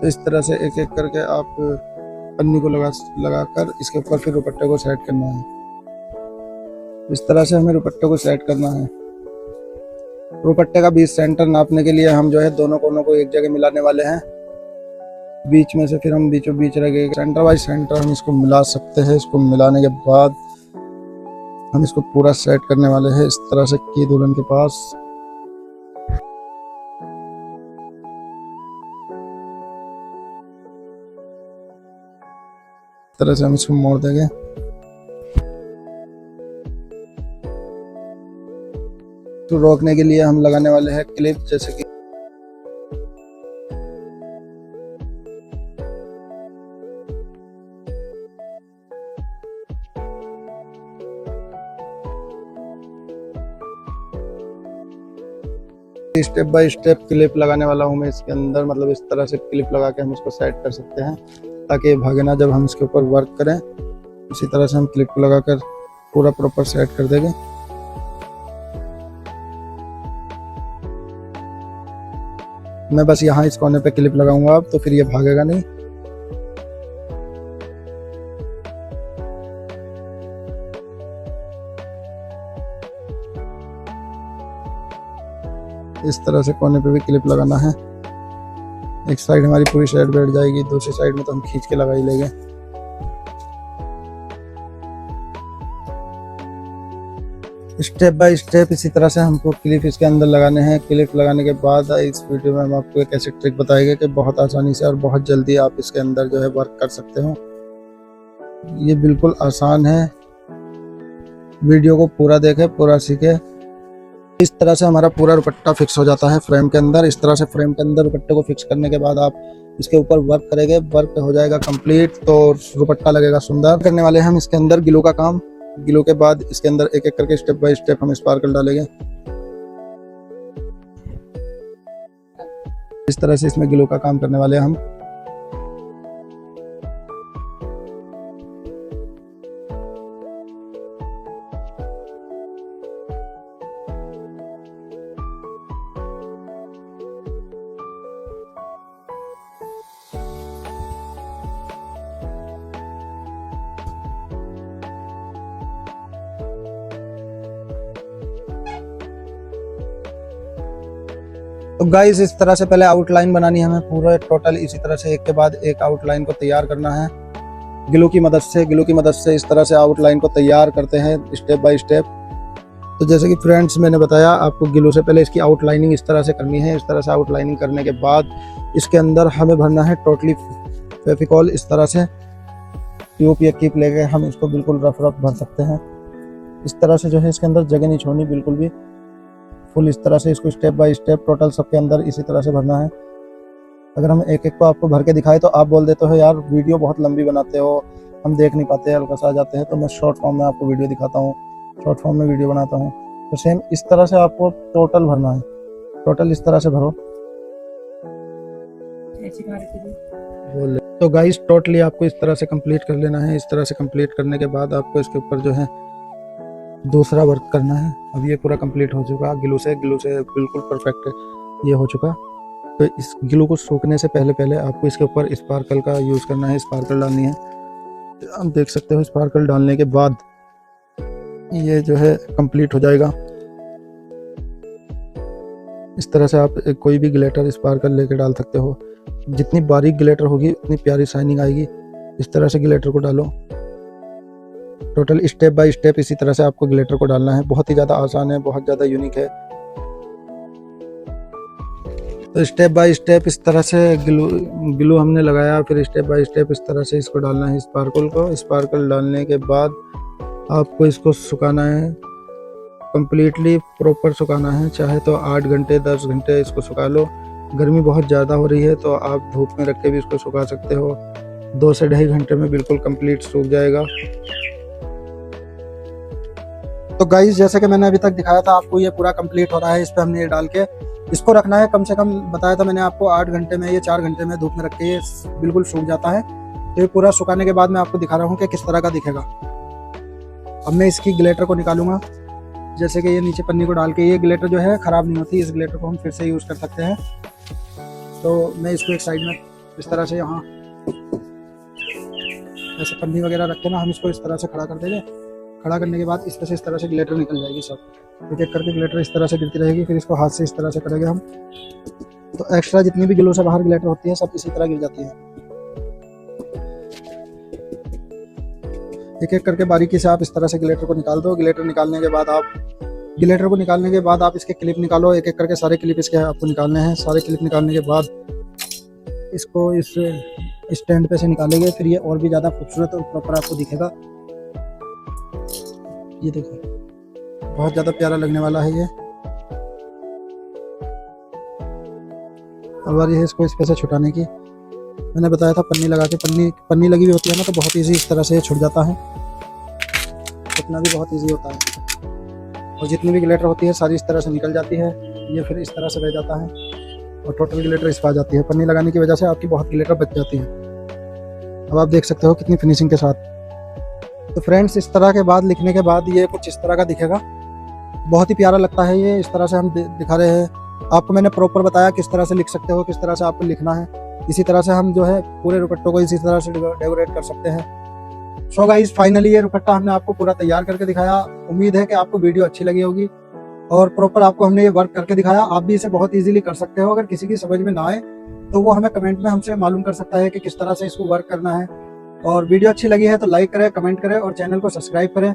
तो इस तरह से एक एक करके आप पन्नी को लगाकर इसके ऊपर फिर दुपट्टे को सेट करना है। इस तरह से हमें दुपट्टे को सेट करना है। दुपट्टे का बीच सेंटर नापने के लिए हम जो है दोनों कोनों को एक जगह मिलाने वाले हैं। बीच में से फिर हम बीचों बीच रखेंगे, सेंटर बाय सेंटर हम इसको मिला सकते हैं। इसको मिलाने के बाद हम इसको पूरा सेट करने वाले हैं इस तरह से कि दुल्हन के पास इस तरह से हम इसको मोड़ देंगे। तो रोकने के लिए हम लगाने वाले हैं क्लिप, जैसे कि स्टेप बाय स्टेप क्लिप लगाने वाला हूँ मैं इसके अंदर। मतलब इस तरह से क्लिप लगा के हम इसको सेट कर सकते हैं ताकि भागे ना जब हम इसके ऊपर वर्क करें। इसी तरह से हम क्लिप को लगाकर पूरा प्रॉपर सेट कर देंगे। मैं बस यहाँ इस कोने पे क्लिप लगाऊंगा अब, तो फिर ये भागेगा नहीं। इस तरह से कोने पे भी क्लिप लगाना है। एक साइड हमारी पूरी साइड बैठ जाएगी, दूसरी साइड में तो हम खींच के लगा ही लेंगे। स्टेप बाय स्टेप इसी तरह से हमको क्लिप इसके अंदर लगाने हैं। क्लिप लगाने के बाद इस वीडियो में हम आपको एक ऐसी ट्रिक बताएंगे कि बहुत आसानी से और बहुत जल्दी आप इसके अंदर जो है वर्क कर सकते हो। ये बिल्कुल आसान है। वीडियो को पूरा देखें, पूरा सीखें। इस तरह से हमारा पूरा दुपट्टा फिक्स हो जाता है फ्रेम के अंदर। इस तरह से फ्रेम के अंदर दुपट्टे को फिक्स करने के बाद आप इसके ऊपर वर्क करेंगे। वर्क हो जाएगा कंप्लीट तो दुपट्टा लगेगा सुंदर। करने वाले हम इसके अंदर गिलो का काम। गिलो के बाद इसके अंदर एक एक करके स्टेप बाय स्टेप हम स्पार्कल डालेंगे। इस तरह से इसमें गिलो का काम करने वाले हम। तो गाइस इस तरह से पहले आउटलाइन बनानी है हमें पूरा टोटल। इसी तरह से एक के बाद एक आउटलाइन को तैयार करना है गिलो की मदद से। गिलो की मदद से इस तरह से आउटलाइन को तैयार करते हैं स्टेप बाय स्टेप। तो जैसे कि फ्रेंड्स मैंने बताया आपको, गिलो से पहले इसकी आउटलाइनिंग इस तरह से करनी है। इस तरह से आउटलाइनिंग करने के बाद इसके अंदर हमें भरना है टोटली फेविकॉल। इस तरह से ट्यूब या कीप लेके हम इसको बिल्कुल रफ रफ भर सकते हैं। इस तरह से जो है इसके अंदर जगह नहीं छोड़नी बिल्कुल भी। फुल इस तरह से इसको स्टेप बाय स्टेप टोटल सबके अंदर इसी तरह से भरना है। अगर हम एक एक को आपको भर के दिखाए तो आप बोल देते हो यार वीडियो बहुत लंबी बनाते हो, हम देख नहीं पाते, हल्का सा आ जाते हैं। तो मैं शॉर्ट फॉर्म में आपको वीडियो दिखाता हूँ, शॉर्ट फॉर्म में वीडियो बनाता हूँ। तो सेम इस तरह से आपको टोटल भरना है। टोटल इस तरह से भरो। तो गाइस टोटली आपको इस तरह से कंप्लीट कर लेना है। इस तरह से कंप्लीट करने के बाद आपको इसके ऊपर जो है दूसरा वर्क करना है। अब ये पूरा कंप्लीट हो चुका गिलू से बिल्कुल परफेक्ट ये हो चुका। तो इस गिलू को सूखने से पहले आपको इसके ऊपर स्पार्कल का यूज़ करना है। स्पार्कल डालनी है। आप देख सकते हो स्पार्कल डालने के बाद ये जो है कंप्लीट हो जाएगा। इस तरह से आप कोई भी ग्लिटर स्पार्कल लेके डाल सकते हो। जितनी बारीक ग्लिटर होगी उतनी प्यारी शाइनिंग आएगी। इस तरह से ग्लिटर को डालो। टोटल स्टेप बाय स्टेप इसी तरह से आपको ग्लिटर को डालना है। बहुत ही ज़्यादा आसान है, बहुत ज़्यादा यूनिक है। तो स्टेप बाय स्टेप इस तरह से ग्लू हमने लगाया। फिर स्टेप बाय स्टेप इस तरह से इसको डालना है स्पार्कल को। स्पार्कल डालने के बाद आपको इसको सुखाना है, कंप्लीटली प्रॉपर सुखाना है। चाहे तो 8 घंटे 10 घंटे इसको सुखा लो। गर्मी बहुत ज़्यादा हो रही है तो आप धूप में रख के भी इसको सुखा सकते हो। 2 से 2.5 घंटे में बिल्कुल कंप्लीट सूख जाएगा। तो गाइस जैसे कि मैंने अभी तक दिखाया था आपको, ये पूरा कंप्लीट हो रहा है। इस पर हमने ये डाल के इसको रखना है। कम से कम बताया था मैंने आपको 8 घंटे में, ये 4 घंटे में धूप में रख के ये बिल्कुल सूख जाता है। तो ये पूरा सुखाने के बाद मैं आपको दिखा रहा हूँ कि किस तरह का दिखेगा। अब मैं इसकी ग्लिटर को निकालूंगा। जैसे कि ये नीचे पन्नी को डाल के, ये ग्लिटर जो है ख़राब नहीं होती। इस ग्लिटर को हम फिर से यूज़ कर सकते हैं। तो मैं इसको एक साइड में इस तरह से यहाँ ऐसे पन्नी वगैरह रख के ना हम इसको इस तरह से खड़ा कर देंगे। खड़ा करने के बाद इस तरह से ग्लिटर निकल जाएगी सब। एक एक करके ग्लिटर इस तरह से गिरती रहेगी, फिर इसको हाथ से इस तरह से करेंगे हम, तो एक्स्ट्रा जितनी भी ग्लू से बाहर ग्लिटर होती है सब इसी तरह गिर जाती है। एक एक करके बारीकी से आप इस तरह से ग्लिटर को निकाल दो। ग्लिटर निकालने के बाद आप इसके क्लिप निकालो। एक एक करके सारे क्लिप इसके आपको निकालने हैं। सारे क्लिप निकालने के बाद इसको इस स्टैंड पे से निकालेंगे, फिर ये और भी ज़्यादा खूबसूरत और प्रॉपर आपको दिखेगा। ये देखो बहुत ज़्यादा प्यारा लगने वाला है ये। अब बारी है इसको इस पे से छुटाने की। मैंने बताया था पन्नी लगा के, पन्नी लगी हुई होती है ना, तो बहुत इजी इस तरह से छुट जाता है। छुटना भी बहुत इजी होता है और जितनी भी ग्लिटर होती है सारी इस तरह से निकल जाती है। ये फिर इस तरह से रह जाता है और टोटल ग्लिटर इस पर आ जाती है। पन्नी लगाने की वजह से आपकी बहुत ग्लिटर बच जाती है। अब आप देख सकते हो कितनी फिनिशिंग के साथ। तो फ्रेंड्स, इस तरह के बाद लिखने के बाद ये कुछ इस तरह का दिखेगा। बहुत ही प्यारा लगता है ये। इस तरह से हम दिखा रहे हैं आपको। मैंने प्रॉपर बताया किस तरह से लिख सकते हो, किस तरह से आपको लिखना है। इसी तरह से हम जो है पूरे दुपट्टों को इसी तरह से डेकोरेट कर सकते हैं। सो गाइस, फाइनली ये दुपट्टा हमने आपको पूरा तैयार करके दिखाया। उम्मीद है कि आपको वीडियो अच्छी लगी होगी और प्रॉपर आपको हमने ये वर्क करके दिखाया। आप भी इसे बहुत इजीली कर सकते हो। अगर किसी की समझ में ना आए तो वो हमें कमेंट में हमसे मालूम कर सकता है कि किस तरह से इसको वर्क करना है। और वीडियो अच्छी लगी है तो लाइक करें, कमेंट करें और चैनल को सब्सक्राइब करें।